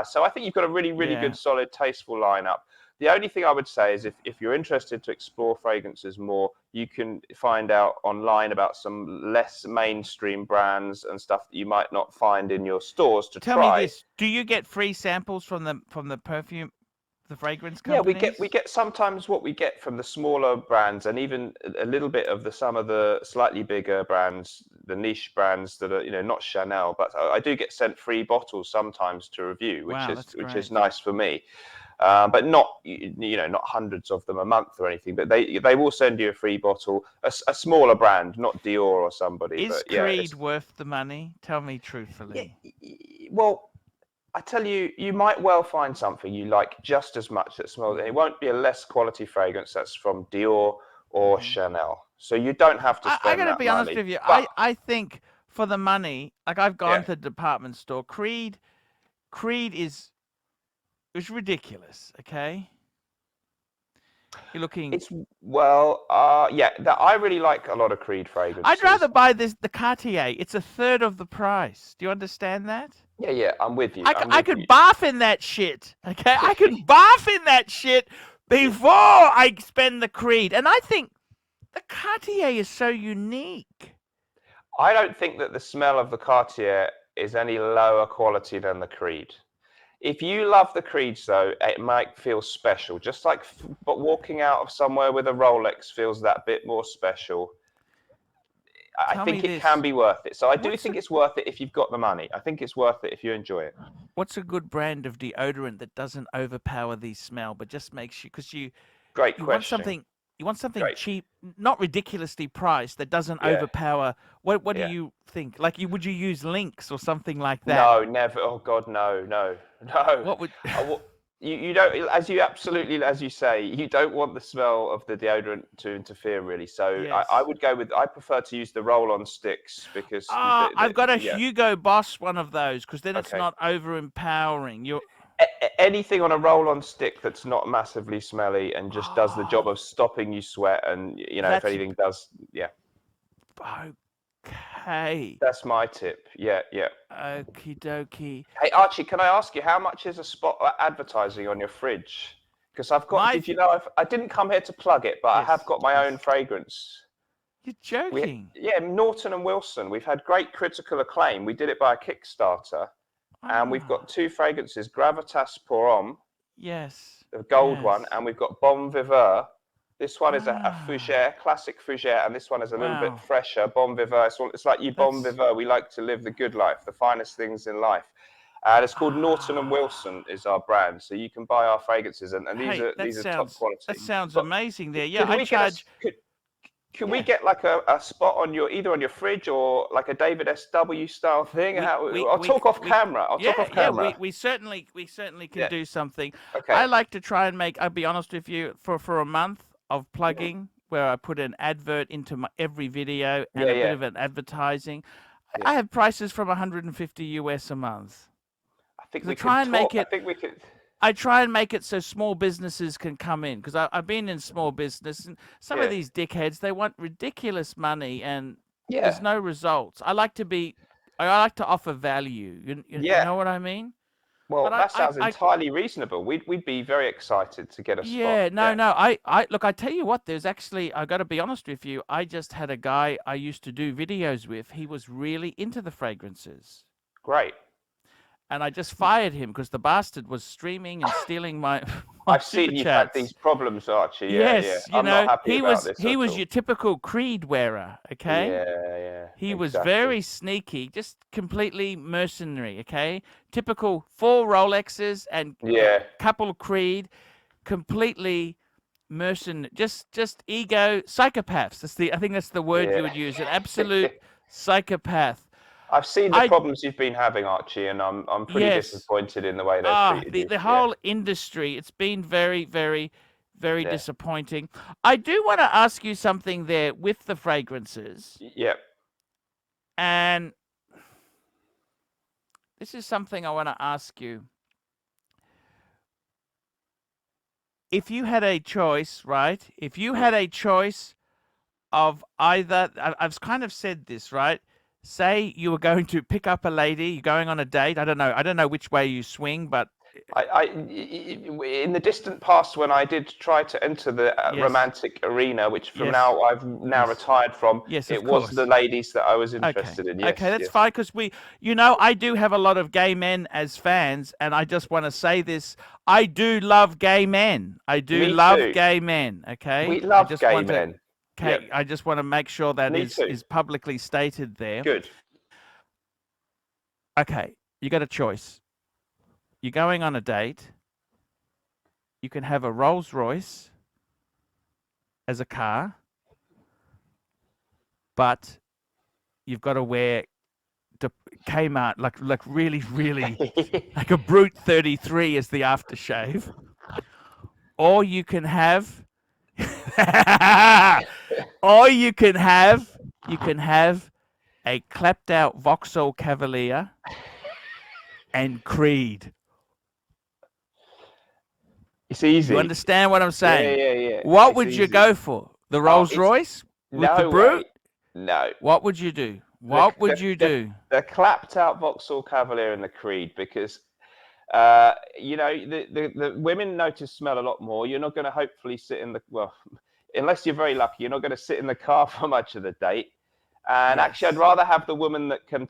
So I think you've got a really yeah. good, solid, tasteful lineup. The only thing I would say is if you're interested to explore fragrances more, you can find out online about some less mainstream brands and stuff that you might not find in your stores to Tell me try. this: do you get free samples from the perfume, the fragrance Yeah, we companies? get sometimes what we get from the smaller brands and even a little bit of some of the slightly bigger brands, the niche brands that are, you know, not Chanel, but I do get sent free bottles sometimes to review, Wow, that's which is great. nice for me. But not, you know, not hundreds of them a month or anything. But they will send you a free bottle, a smaller brand, not Dior or somebody. Is But yeah, Creed worth the money? Tell me yeah. truthfully. Well, I tell you, you might well find something you like just as much that smells. And it won't be a less quality fragrance that's from Dior or Hmm. Chanel. So you don't have to I spend gotta that be honest money. with you. But I think for the money, like I've gone yeah, to the department store. Creed is ridiculous. Okay, you're looking. it's well, yeah. That I really like a lot of Creed I'd rather fragrances. buy the Cartier. It's a third of the price. Do you understand that? Yeah, I'm with you. I'm I with you. could bath in that shit. Okay, I could bath in that shit before I spend the Creed. And I think the Cartier is so unique. I don't think that the smell of the Cartier is any lower quality than the Creed. If you love the Creeds, though, it might feel special. Just like but walking out of somewhere with a Rolex feels that bit more special. I Tell me think it can this: be worth it. So I do what's think it's worth it if you've got the money. I think it's worth it if you enjoy it. a good brand of deodorant that doesn't overpower the smell, but just makes you because Great you want question. something Great. cheap, not ridiculously priced that doesn't Yeah, overpower. What do yeah. you think? Like would you use Lynx or something like that? No, never. Oh God, no. What would I, wa- you don't, as you say, you don't want the smell of the deodorant to interfere really. So I Yes. would go with. I prefer to use the roll-on sticks because I've got a yeah. Hugo Boss one of those because then it's Okay. not over empowering. You're Anything on a roll-on stick that's not massively smelly and just does the job oh, of stopping you sweat, and you know if that's anything does, yeah, okay. that's my tip. Yeah. Okie dokie. Hey Archie, can I ask you how much is a spot advertising on your fridge? Because I've got. My Did you know I didn't come here to plug it, but I have yes, got my own yes. fragrance. You're joking. Yeah, Norton and Wilson. We've had great critical acclaim. We did it by a Kickstarter, and we've got Ah, two fragrances: Gravitas Pour Homme, yes, the gold one, yes. and we've got Bon Viveur. This one is a Ah, Fougere, classic Fougere, and this one is a little bit wow. fresher, Bon Viveur. It's like you Bon That's Viveur. We like to live the good life, the finest things in life. And it's called Norton and Wilson ah. is our brand, so you can buy our fragrances, and Hey, these are top quality. that sounds But amazing there. Yeah, could I we get charge. us? Can we Yeah, get like a spot on your either on your fridge or like a David SW style thing? I'll talk off camera. I'll talk off yeah, camera. we certainly can Yeah. do something. I Okay. like to try and make. I'll be honest with you, for a month of Yeah. plugging, where I put an advert into my every video and Yeah. a bit Yeah. of an advertising. I have prices from 150 US a month. I think 'Cause we I try could and make talk. I it. think we could. I try and make it so small businesses can come in because I've been in small business and some of Yeah. these dickheads, they want ridiculous money and Yeah. there's no results. I like to offer value. You Yeah. know what I mean? Well, But that sounds entirely reasonable. We'd be very excited to get a spot. yeah, no. I look, I tell you what, there's actually, I got to be honest with you. I just had a guy I used to do videos with. He was really into the fragrances. Great. And I just fired him because the bastard was streaming and stealing my I've seen you've had these problems, Archie. Yeah, yes, yeah. I'm not happy he about was this. he at was all. your typical Creed wearer, okay? Yeah. He was exactly. very sneaky, just completely mercenary, okay? Typical 4 Rolexes and Yeah. couple of Creed, completely just ego psychopaths. I think that's the word Yeah. you would use. An absolute psychopath. I've seen the problems you've been having, Archie, and I'm pretty disappointed in the way they've treated you. The whole industry, it's been very, very, very disappointing. I do want to ask you something there with the fragrances. Yeah. And this is something I want to ask you. If you had a choice, right? If you had a choice of either, I've kind of said this, right? Say you were going to pick up a lady, you're going on a date. I don't know which way you swing, but in the distant past, when I did try to enter the romantic arena, which I've now retired from, it was the ladies that I was interested in. Yes, okay, that's fine because I do have a lot of gay men as fans, and I just want to say this: I do love gay men. I do love gay men. Okay, we love gay men. Okay, I just want to make sure that is publicly stated there. Good. Okay, you got a choice. You're going on a date. You can have a Rolls Royce as a car, but you've got to wear Kmart, like really, really, like a Brute 33 as the aftershave. Or you can have, a clapped out Vauxhall Cavalier and Creed. It's easy. You understand what I'm saying? Yeah. What would you go for? The Rolls Royce with the Brute? No. What would you do? What would you do? The clapped out Vauxhall Cavalier and the Creed, because the women notice smell a lot more. You're not going to hopefully sit in unless you're very lucky, you're not going to sit in the car for much of the date. And actually, I'd rather have the woman that can,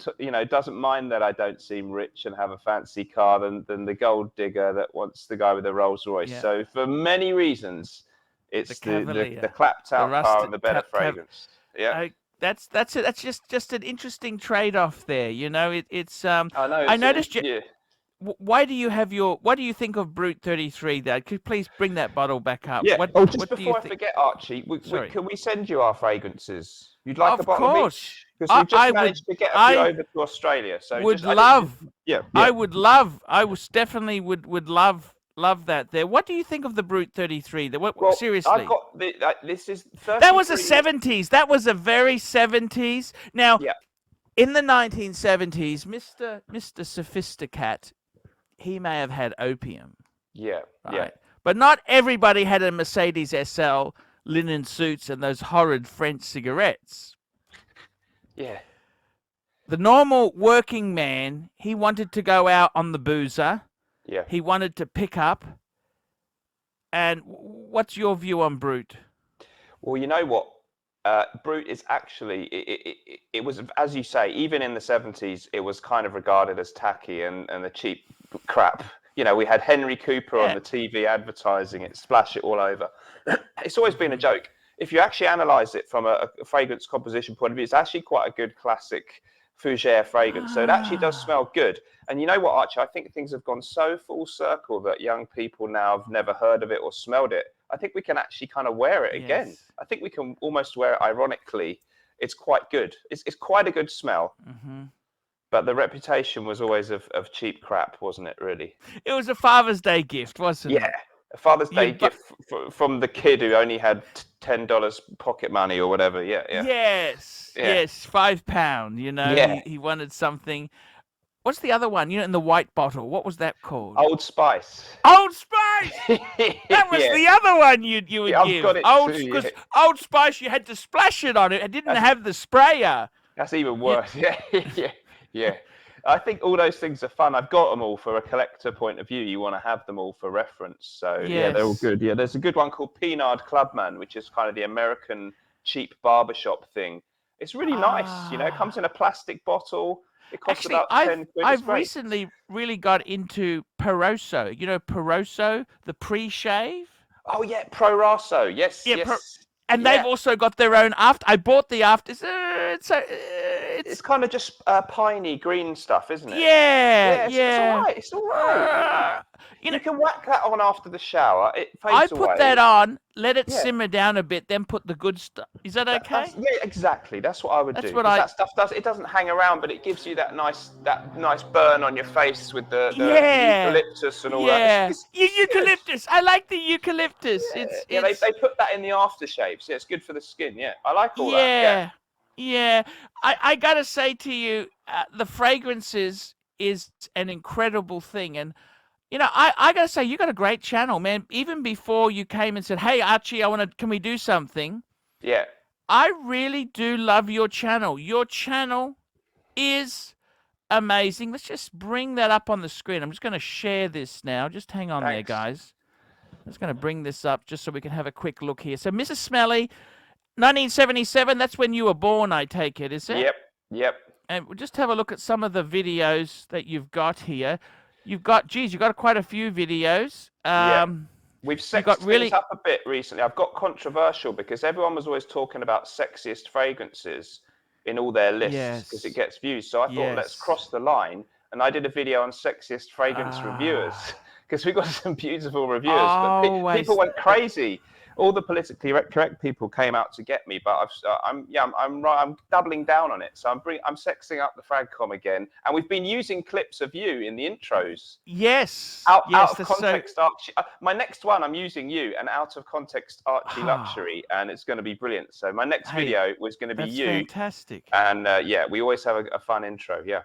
doesn't mind that I don't seem rich and have a fancy car than the gold digger that wants the guy with the Rolls Royce. Yeah. So for many reasons, it's the clapped out car and the better fragrance. Yeah. That's it. That's just an interesting trade-off there. It's. I know. I noticed you. Yeah. What do you think of Brute 33 there? Could you please bring that bottle back up? Yeah. Just before I forget, Archie, can we send you our fragrances? You'd like a bottle of each? Because we just managed to get a few over to Australia. So I definitely would love that there. What do you think of the Brute 33? Seriously. I've got this is 33. That was a 70s. That was a very 70s. Now, in the 1970s, Mr. Sophisticat, he may have had opium. Yeah. Right? Yeah. But not everybody had a Mercedes SL, linen suits, and those horrid French cigarettes. Yeah. The normal working man, he wanted to go out on the boozer. Yeah. He wanted to pick up. And what's your view on Brute? Well, you know what? Brute is actually, it was, as you say, even in the 70s, it was kind of regarded as tacky and a cheap crap. We had Henry Cooper on the TV advertising it, splash it all over. It's always been a joke. If you actually analyze it from a fragrance composition point of view, it's actually quite a good classic Fougere fragrance. So it actually does smell good. And you know what, Archie? I think things have gone so full circle that young people now have never heard of it or smelled it. I think we can actually kind of wear it again. I think we can almost wear it ironically. It's quite good. It's quite a good smell. Mm-hmm. But the reputation was always of cheap crap, wasn't it, really? It was a Father's Day gift, wasn't it? Yeah, a Father's Day gift from the kid who only had $10 pocket money or whatever. Yeah, yeah. Yes, Yeah. yes, £5. You know, Yeah. he wanted something. What's the other one? You know, in the white bottle. What was that called? Old Spice. Old Spice. That was Yeah. the other one you would Yeah, I've give. got it Old, too. because Yeah. Old Spice, you had to splash it on it. It didn't have the sprayer. That's even worse. Yeah, yeah, yeah. I think all those things are fun. I've got them all for a collector point of view. You want to have them all for reference. So yeah, they're all Yes. good. Yeah, there's a good one called Pinard Clubman, which is kind of the American cheap barbershop thing. It's really nice. You know, it comes in a plastic bottle. It costs Actually, about 10 quid. It's I've great. recently really got into Peroso. You know, Peroso, the pre-shave. Oh yeah, Pro Raso. Yes, Yeah, yes. and Yeah. they've also got their own after. I bought the after. It's kind of just piney green stuff, isn't it? Yeah, It's all right. It's all right. You can whack that on after the shower. It I fades away. put that on, let it Yeah. simmer down a bit, then put the good stuff. Is that okay? Yeah, exactly. That's what I would That's do. what 'Cause that stuff doesn't hang around, but it gives you that nice burn on your face with the eucalyptus and all that. Eucalyptus. I like the eucalyptus. Yeah, they put that in the aftershave, so it's good for the skin. Yeah, I like all that. Yeah. I gotta say to you, the fragrances is an incredible thing, and you know, I gotta say, you got a great channel, man. Even before you came and said, "Hey, Archie, can we do something?" Yeah. I really do love your channel. Your channel is amazing. Let's just bring that up on the screen. I'm just going to share this now. Just hang on there, guys. I'm just going to bring this up just so we can have a quick look here. So, MrSmelly, 1977, that's when you were born, I take it, is it? Yep. And we'll just have a look at some of the videos that you've got here. You've got quite a few videos. We've sexed things up a bit recently. I've got controversial because everyone was always talking about sexiest fragrances in all their lists because it gets views. So I thought, let's cross the line. And I did a video on sexiest fragrance reviewers because we got some beautiful reviewers. But people went crazy. All the politically correct people came out to get me, but I'm doubling down on it. So I'm sexing up the Fragcom again, and we've been using clips of you in the intros. Yes. Out of context, Archie. My next one, I'm using you, and out of context, ArchieLuxury, and it's going to be brilliant. So my next video was going to be you. Fantastic. And we always have a fun intro. Yeah.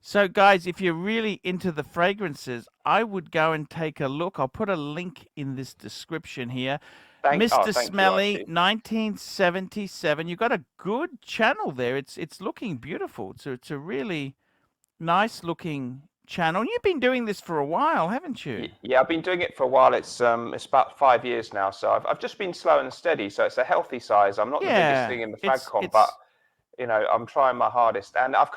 So, guys, if you're really into the fragrances, I would go and take a look. I'll put a link in this description here. MrSmelly 1977. You've got a good channel there. It's looking beautiful. It's a really nice looking channel. You've been doing this for a while, haven't you? Yeah, I've been doing it for a while. It's about 5 years now. So I've just been slow and steady. So it's a healthy size. I'm not the biggest thing in the Fragcom, but you know, I'm trying my hardest. And I've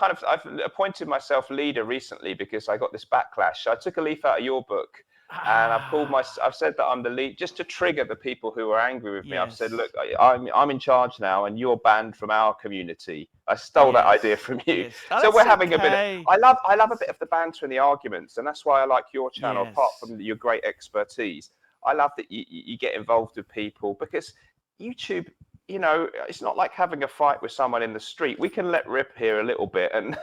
appointed myself leader recently because I got this backlash. I took a leaf out of your book. And I've said that I'm the lead just to trigger the people who are angry with me. I've said, look, I'm in charge now, and you're banned from our community. I stole that idea from you. So we're having a bit of, I love a bit of the banter and the arguments, and that's why I like your channel. Apart from your great expertise, I love that you get involved with people because YouTube. You know, it's not like having a fight with someone in the street. We can let rip here a little bit and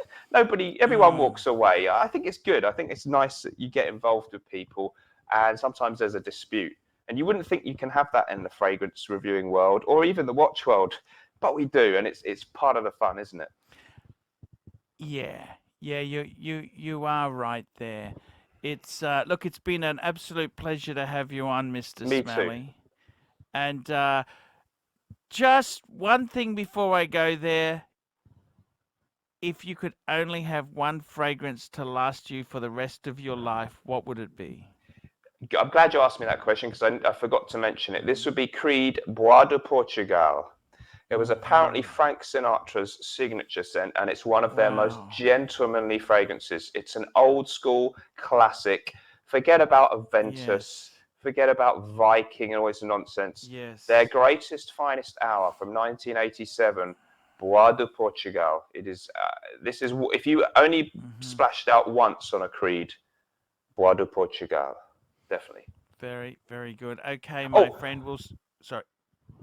everyone walks away. I think it's good. I think it's nice that you get involved with people and sometimes there's a dispute. And you wouldn't think you can have that in the fragrance reviewing world or even the watch world, but we do. And it's part of the fun, isn't it? Yeah, you are right there. It's look, it's been an absolute pleasure to have you on, MrSmelly. Me too. And just one thing before I go there. If you could only have one fragrance to last you for the rest of your life, what would it be? I'm glad you asked me that question because I forgot to mention it. This would be Creed Bois de Portugal. It was apparently Frank Sinatra's signature scent, and it's one of their most gentlemanly fragrances. It's an old school classic. Forget about Aventus. Forget about Viking and all this nonsense. Their greatest, finest hour from 1987, Bois de Portugal. It is. This is if you only splashed out once on a Creed, Bois de Portugal, definitely. Very, very good. Okay, my friend. Sorry.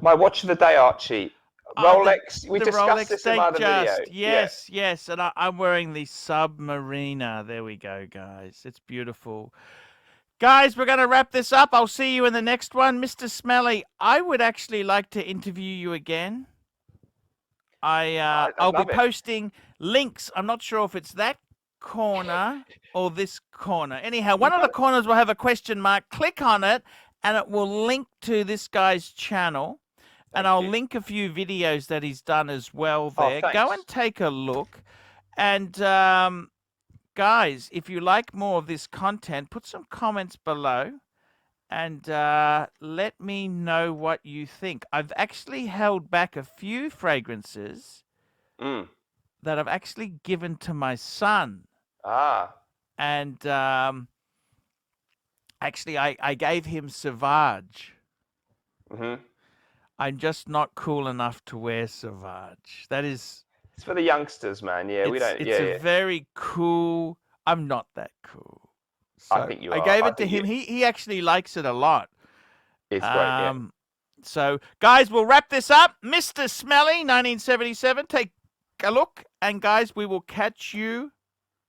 My watch of the day, Archie. Rolex. We discussed this in my other video. Yes. And I'm wearing the Submariner. There we go, guys. It's beautiful. Guys, we're going to wrap this up. I'll see you in the next one. Mr. Smelly, I would actually like to interview you again. I'll be posting links. I'm not sure if it's that corner or this corner. Anyhow, one of the corners will have a question mark. Click on it, and it will link to this guy's channel. And I'll link a few videos that he's done as well there. Go and take a look. And guys, if you like more of this content, put some comments below and let me know what you think. I've actually held back a few fragrances that I've actually given to my son. And actually, I gave him Sauvage. I'm just not cool enough to wear Sauvage. That is... It's for the youngsters, man. Yeah, we don't... It's a very cool... I'm not that cool. So I think you are. I gave it to him. He actually likes it a lot. It's great, yeah. So, guys, we'll wrap this up. MrSmelly1977, take a look. And, guys, we will catch you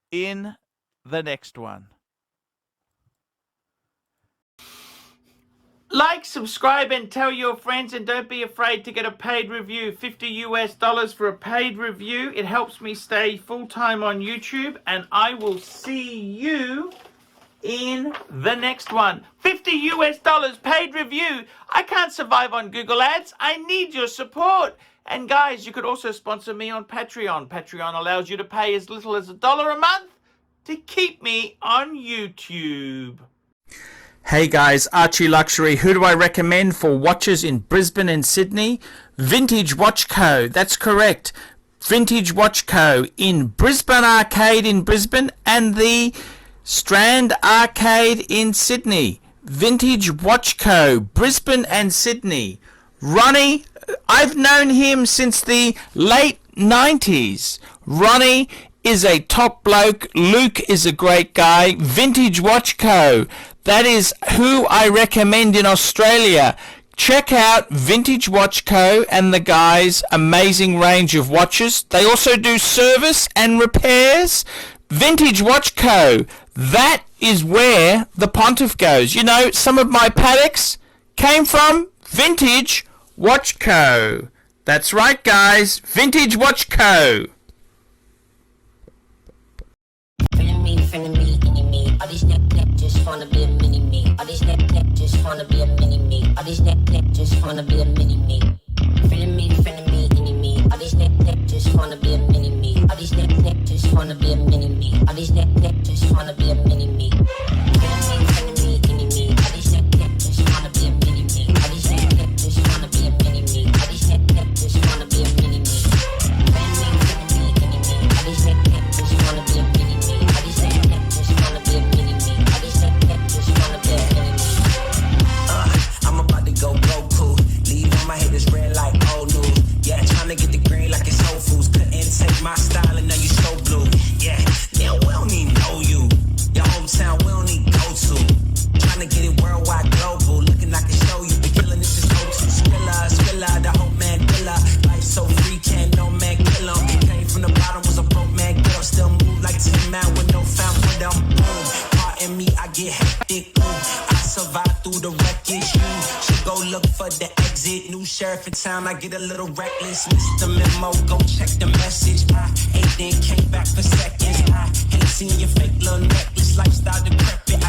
in the next one. Like, subscribe, and tell your friends, and don't be afraid to get a paid review. $50 for a paid review. It helps me stay full-time on YouTube, and I will see you in the next one. $50 paid review. I can't survive on Google Ads. I need your support. And guys, you could also sponsor me on Patreon. Patreon allows you to pay as little as $1 a month to keep me on YouTube. Hey guys, ArchieLuxury. Who do I recommend for watches in Brisbane and Sydney? Vintage Watch Co. That's correct. Vintage Watch Co. in Brisbane Arcade in Brisbane and the Strand Arcade in Sydney. Vintage Watch Co. Brisbane and Sydney. Ronnie, I've known him since the late 90s. Ronnie is a top bloke. Luke is a great guy. Vintage Watch Co. That is who I recommend in Australia. Check out Vintage Watch Co. and the guys' amazing range of watches. They also do service and repairs. Vintage Watch Co. That is where the Pontiff goes. You know, some of my Pateks came from Vintage Watch Co. That's right, guys. Vintage Watch Co. All these neck just wanna be a mini me. All these neck just wanna be a mini me. All these neck just wanna be a mini me. Feeling me, any me. All these neck just wanna be a mini me. All these neck just wanna be a mini me. All these neck just wanna be a mini me. Feeling me, any me. All these neck just wanna be a mini me. All these neck just wanna be a mini me. All these neck just wanna be a mini me. Feeling me, any me. All these neck just wanna be a mini me. All these neck just wanna be a mini me. All these neck just wanna be a mini me. I'm about to go Goku. Leave on my head is red like old news. Yeah, tryna get the green like it's Whole Foods. Couldn't take my style and now you so blue. Yeah, now we don't need know you. Your hometown we don't need go to. Tryna get it worldwide global. Looking like a show you be killing this is go-to. Skrilla, the whole man killer. Life so free, can't no man kill 'em. Came from the bottom, was a broke man girl. Still move like 10 man with no found freedom. Boom, pardon me, I get hectic. I survive through the wreckage. You should go look for the exit. New sheriff in town, I get a little reckless. Missed the memo, go check the message. I ate then came back for seconds. I hate seeing your fake little necklace. Lifestyle decrepit.